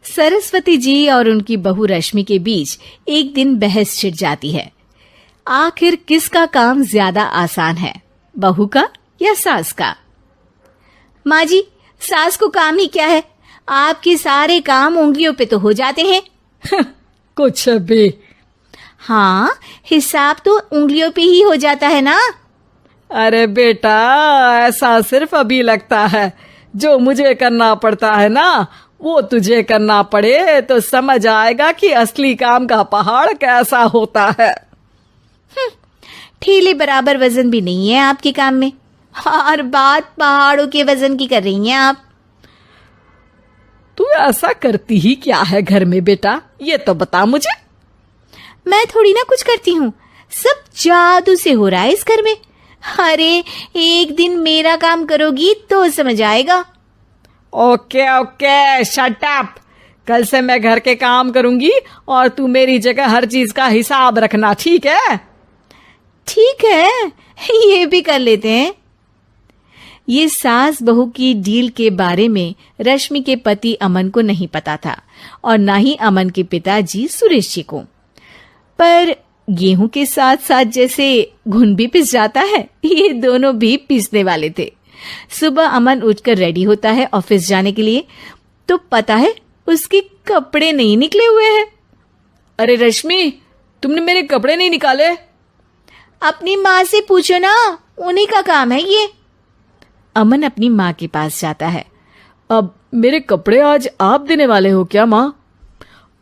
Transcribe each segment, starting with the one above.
सरस्वती जी और उनकी बहू रश्मि के बीच एक दिन बहस छिड़ जाती है। आखिर किसका काम ज्यादा आसान है, बहू का या सास का? माँ जी, सास को काम ही क्या है, आपके सारे काम उंगलियों पे तो हो जाते हैं। कुछ भी। हाँ, हिसाब तो उंगलियों पे ही हो जाता है ना। अरे बेटा, ऐसा सिर्फ अभी लगता है। जो मुझे करना पड़ता है ना, वो तुझे करना पड़े तो समझ आएगा कि असली काम का पहाड़ कैसा होता है। ठेले बराबर वजन भी नहीं है आपके काम में, और बात पहाड़ों के वजन की कर रही हैं आप। तू ऐसा करती ही क्या है घर में बेटा, ये तो बता मुझे। मैं थोड़ी ना कुछ करती हूँ, सब जादू से हो रहा है इस घर में। अरे एक दिन मेरा काम करोगी तो समझ आएगा। Okay okay, shut up. कल से मैं घर के काम करूंगी और तू मेरी जगह हर चीज का हिसाब रखना, ठीक है? ठीक है, ये भी कर लेते हैं। ये सास बहू की डील के बारे में रश्मि के पति अमन को नहीं पता था और ना ही अमन के पिताजी सुरेश जी को। पर गेहूं के साथ साथ जैसे घुन भी पिस जाता है, ये दोनों भी पिसने वाले थे। सुबह अमन उठकर रेडी होता है ऑफिस जाने के लिए, तो पता है उसके कपड़े नहीं निकले हुए हैं। अरे रश्मि, तुमने मेरे कपड़े नहीं निकाले? अपनी माँ से पूछो ना, उन्हीं का काम है ये। अमन अपनी माँ के पास जाता है। अब मेरे कपड़े आज आप देने वाले हो क्या माँ?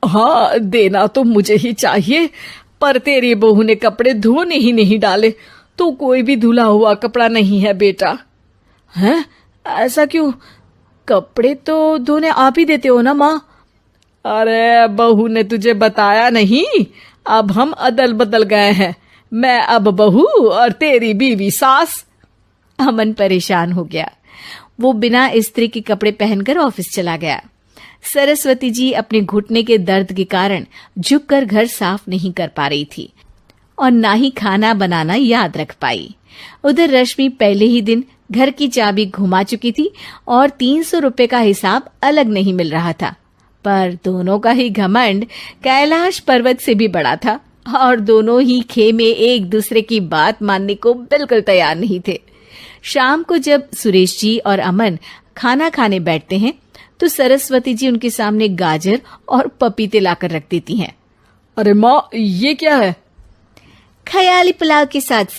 हाँ, देना तो मुझे ही चाहिए, पर तेरी बहू ने कपड़े धोने ही नहीं डाले, तो कोई भी धुला हुआ कपड़ा नहीं है बेटा। हैं? ऐसा क्यों? कपड़े तो धोने आप ही देते हो ना माँ? अरे बहू ने तुझे बताया नहीं, अब हम अदल बदल गए हैं। मैं अब बहू और तेरी बीवी सास। अमन परेशान हो गया। वो बिना इस्त्री के कपड़े पहनकर ऑफिस चला गया। सरस्वती जी अपने घुटने के दर्द के कारण झुककर घर साफ नहीं कर पा रही थी और ना ही खाना बनाना याद रख पाई। उधर रश्मि पहले ही दिन घर की चाबी घुमा चुकी थी और 300 रुपए का हिसाब अलग नहीं मिल रहा था। पर दोनों का ही घमंड कैलाश पर्वत से भी बड़ा था और दोनों ही खेमे एक दूसरे की बात मानने को बिल्कुल तैयार नहीं थे। शाम को जब सुरेश जी और अमन खाना खाने बैठते हैं तो सरस्वती जी उनके सामने गाजर और पपीते लाकर रख देती हैं। अरे माँ, ये क्या है? ख्याली पुलाव के साथ